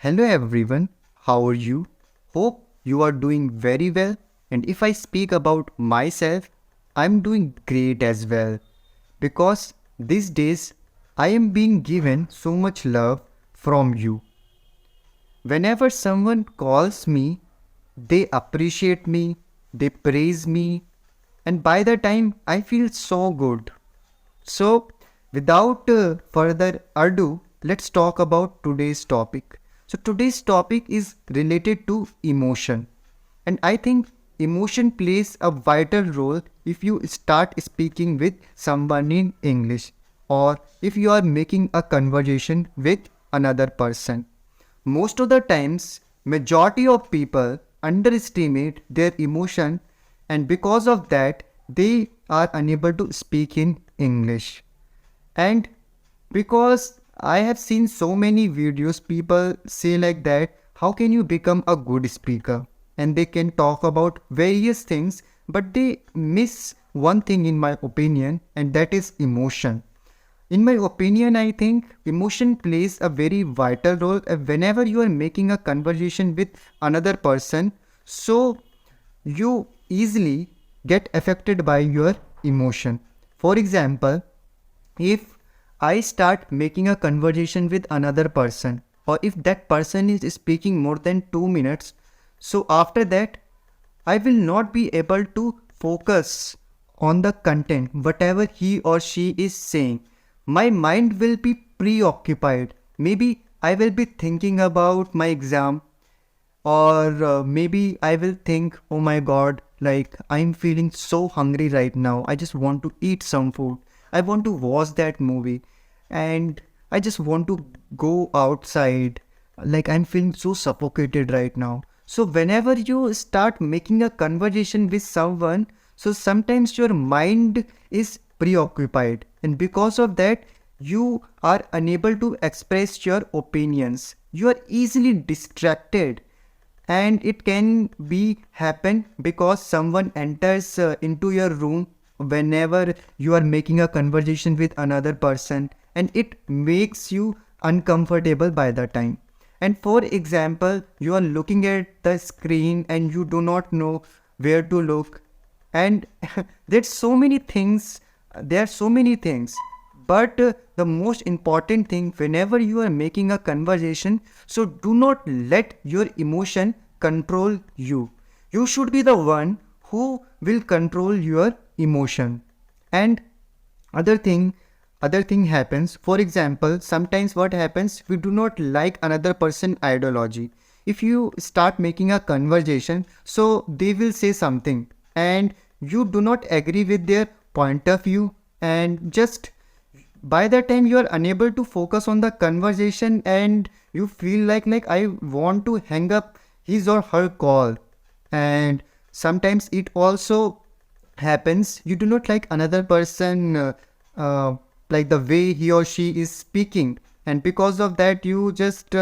Hello everyone, how are you? Hope you are doing very well. And if I speak about myself, I'm doing great as well. Because these days I am being given so much love from you. Whenever someone calls me, they appreciate me, they praise me, and by the time I feel so good. So, without further ado, let's talk about today's topic. So, today's topic is related to emotion. And I think emotion plays a vital role if you start speaking with someone in English or if you are making a conversation with another person. Most of the times, majority of people underestimate their emotion and because of that, they are unable to speak in English. And because I have seen so many videos, people say like that, how can you become a good speaker? And they can talk about various things, but they miss one thing in my opinion, and that is emotion. In my opinion, I think emotion plays a very vital role whenever you are making a conversation with another person. So you easily get affected by your emotion. For example, if I start making a conversation with another person, or if that person is speaking more than 2 minutes, so after that, I will not be able to focus on the content, whatever he or she is saying. My mind will be preoccupied. Maybe I will be thinking about my exam, or maybe I will think, oh my god, like I'm feeling so hungry right now. I just want to eat some food. I want to watch that movie. And I just want to go outside. Like I'm feeling so suffocated right now. So whenever you start making a conversation with someone, so sometimes your mind is preoccupied. And because of that, you are unable to express your opinions. You are easily distracted and it can be happen because someone enters into your room whenever you are making a conversation with another person and it makes you uncomfortable by the time. And for example, you are looking at the screen and you do not know where to look, and there's so many things, there are so many things, but the most important thing whenever you are making a conversation, so do not let your emotion control you. You should be the one who will control your emotion. And other thing other thing happens, for example, sometimes what happens, we do not like another person ideology. If you start making a conversation, so they will say something and you do not agree with their point of view, and just by the time you are unable to focus on the conversation and you feel like I want to hang up his or her call. And sometimes it also happens you do not like another person, uh, like the way he or she is speaking, and because of that you just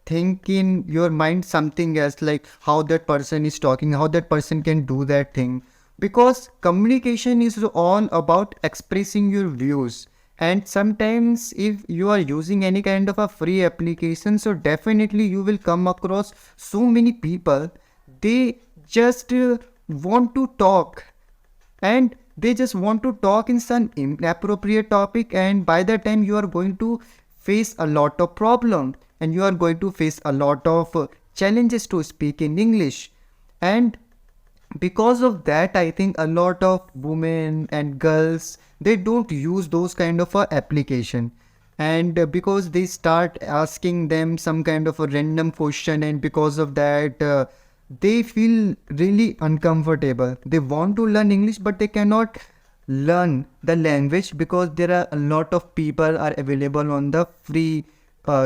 think in your mind something else, like how that person is talking, how that person can do that thing. Because communication is all about expressing your views, and sometimes if you are using any kind of a free application, so definitely you will come across so many people, they just want to talk, and they just want to talk in some inappropriate topic, and by the time you are going to face a lot of problem and you are going to face a lot of challenges to speak in English. And because of that, I think a lot of women and girls, they don't use those kind of a application, and because they start asking them some kind of a random question, and because of that they feel really uncomfortable. They want to learn English but they cannot learn the language because there are a lot of people are available on the free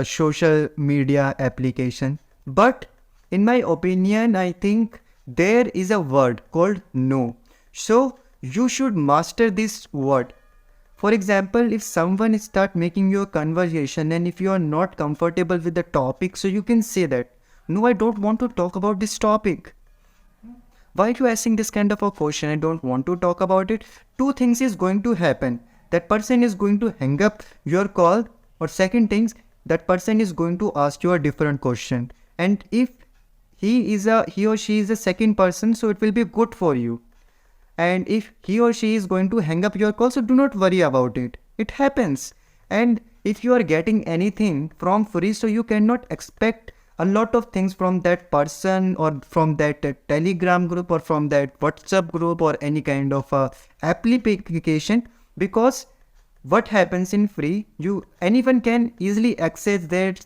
social media application. But in my opinion, I think there is a word called no. So you should master this word. For example, if someone start making your conversation and if you are not comfortable with the topic, so you can say that, no, I don't want to talk about this topic. Why are you asking this kind of a question? I don't want to talk about it. Two things is going to happen. That person is going to hang up your call, or second things, that person is going to ask you a different question. And if he or she is a second person, so it will be good for you. And if he or she is going to hang up your call, so do not worry about it. It happens. And if you are getting anything from free, so you cannot expect a lot of things from that person, or from that Telegram group, or from that WhatsApp group, or any kind of application. Because what happens in free, anyone can easily access that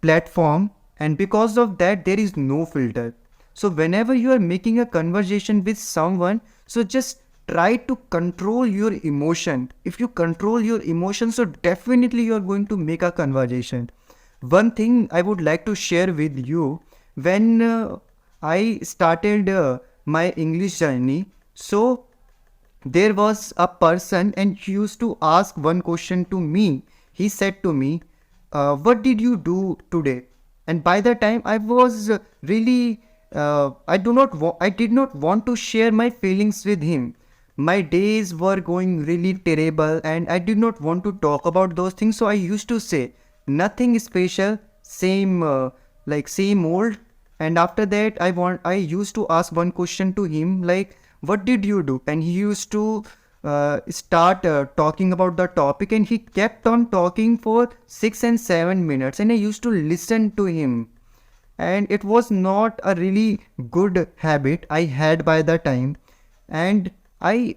platform, and because of that there is no filter. So whenever you are making a conversation with someone, so just try to control your emotion. If you control your emotion, so definitely you are going to make a conversation. One thing I would like to share with you, when I started my English journey, so there was a person and he used to ask one question to me. He said to me, what did you do today? And by the time I was really, I did not want to share my feelings with him. My days were going really terrible and I did not want to talk about those things. So I used to say, nothing special, same, same old. And after that, I used to ask one question to him, like, what did you do? And he used to start talking about the topic, and he kept on talking for 6 and 7 minutes, and I used to listen to him. And it was not a really good habit I had by the time. And I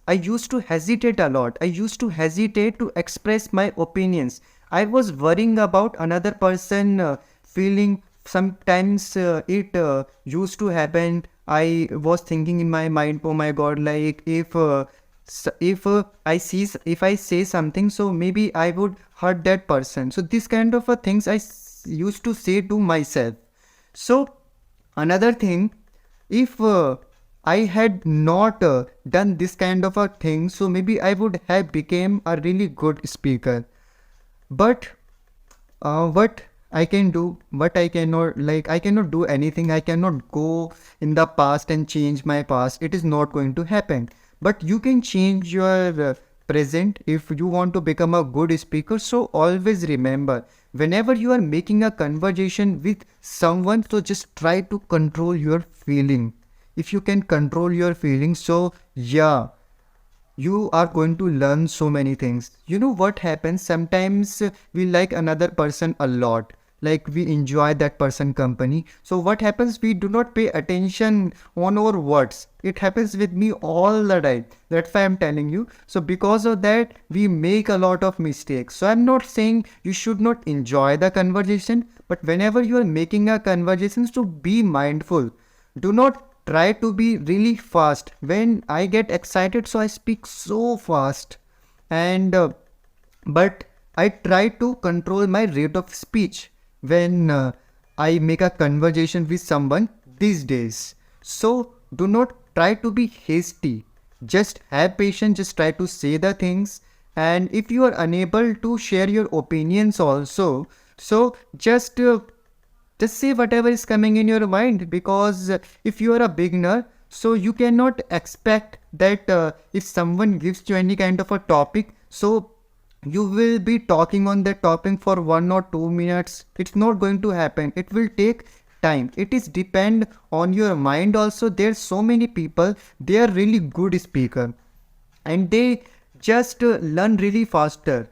used to hesitate a lot. I used to hesitate to express my opinions. I was worrying about another person feeling. Sometimes it used to happen. I was thinking in my mind, oh my god, like if I say something, so maybe I would hurt that person. So this kind of things used to say to myself. So another thing, if I had not done this kind of a thing, so maybe I would have become a really good speaker. But what I can do, what I cannot, like, I cannot do anything. I cannot go in the past and change my past. It is not going to happen. But you can change your present if you want to become a good speaker. So always remember, whenever you are making a conversation with someone, so just try to control your feeling. If you can control your feelings, so yeah, you are going to learn so many things. You know what happens? Sometimes we like another person a lot. Like we enjoy that person company. So what happens? We do not pay attention on our words. It happens with me all the time. That's why I'm telling you. So because of that, we make a lot of mistakes. So I'm not saying you should not enjoy the conversation, but whenever you are making a conversation, so be mindful. Do not try to be really fast. When I get excited, so I speak so fast. And but I try to control my rate of speech when I make a conversation with someone these days. So do not try to be hasty. Just have patience, just try to say the things. And if you are unable to share your opinions also, so just say whatever is coming in your mind. Because if you are a beginner, so you cannot expect that if someone gives you any kind of a topic, so you will be talking on that topic for 1 or 2 minutes. It's not going to happen. It will take time. It is depend on your mind also. There's so many people, they are really good speaker and they just learn really faster.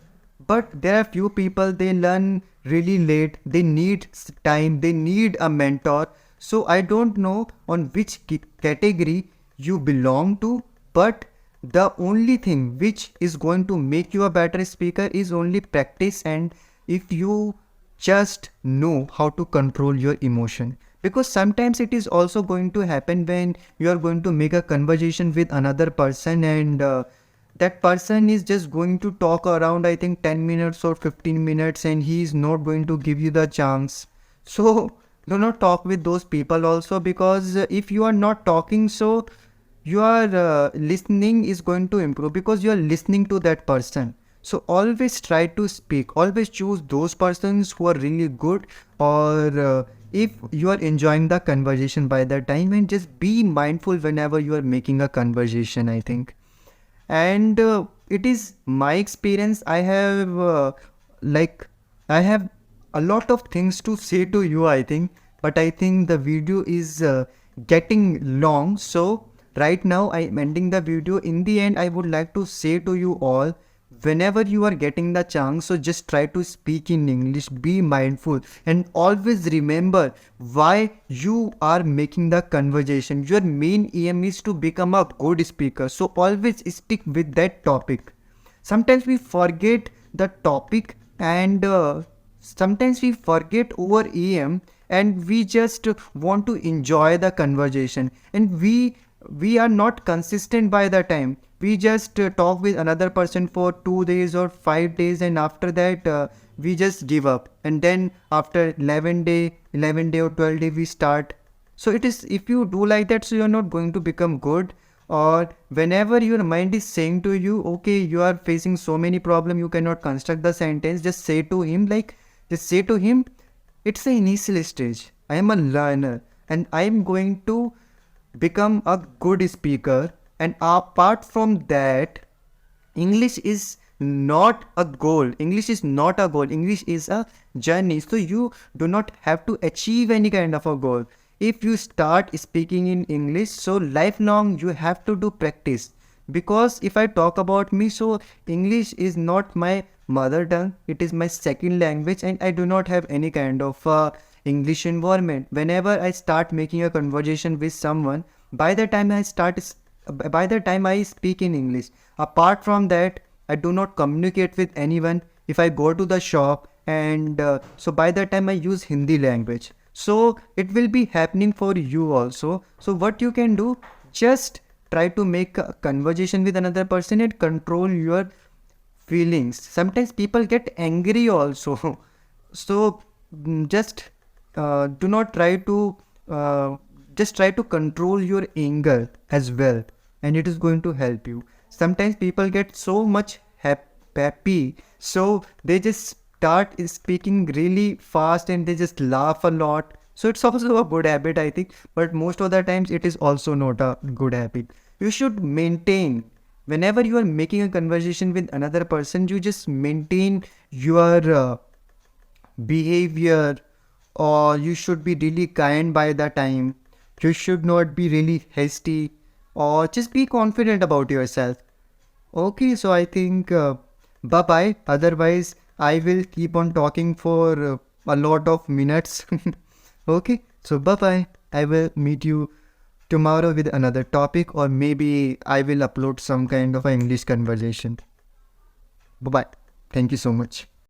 But there are few people, they learn really late. They need time, they need a mentor. So I don't know on which category you belong to, but the only thing which is going to make you a better speaker is only practice, and if you just know how to control your emotion. Because sometimes it is also going to happen when you are going to make a conversation with another person, and that person is just going to talk around, I think, 10 minutes or 15 minutes, and he is not going to give you the chance. So do not talk with those people also, because if you are not talking, so your listening is going to improve, because you are listening to that person. So always try to speak. Always choose those persons who are really good, or if you are enjoying the conversation by that time, and just be mindful whenever you are making a conversation, I think. And it is my experience. I have like I have a lot of things to say to you, I think, but I think the video is getting long. So right now I am ending the video. In the end, I would like to say to you all, whenever you are getting the chance, so just try to speak in English, be mindful, and always remember why you are making the conversation. Your main aim is to become a good speaker, so always stick with that topic. Sometimes we forget the topic, and sometimes we forget our aim, and we just want to enjoy the conversation, and we are not consistent by the time. We just talk with another person for 2 days or 5 days, and after that we just give up, and then after 11 day or 12 day we start. So it is, if you do like that, so you're not going to become good. Or whenever your mind is saying to you, okay, you are facing so many problems, you cannot construct the sentence, just say to him, like, just say to him, it's the initial stage, I am a learner and I am going to become a good speaker. And apart from that, English is not a goal. English is not a goal. English is a journey. So you do not have to achieve any kind of a goal. If you start speaking in English, so lifelong you have to do practice. Because if I talk about me, so English is not my mother tongue. It is my second language, and I do not have any kind of English environment. Whenever I start making a conversation with someone, by the time by the time I speak in English. Apart from that, I do not communicate with anyone. If I go to the shop, and so by the time I use Hindi language. So it will be happening for you also. So what you can do, just try to make a conversation with another person and control your feelings. Sometimes people get angry also. So just do not try to just try to control your anger as well, and it is going to help you. Sometimes people get so much happy, so they just start speaking really fast and they just laugh a lot. So it's also a good habit, I think, but most of the times it is also not a good habit. You should maintain, whenever you are making a conversation with another person, you just maintain your behavior, or you should be really kind by the time. You should not be really hasty, or just be confident about yourself. Okay, so I think bye bye. Otherwise, I will keep on talking for a lot of minutes. Okay, so bye bye. I will meet you tomorrow with another topic, or maybe I will upload some kind of a English conversation. Bye bye. Thank you so much.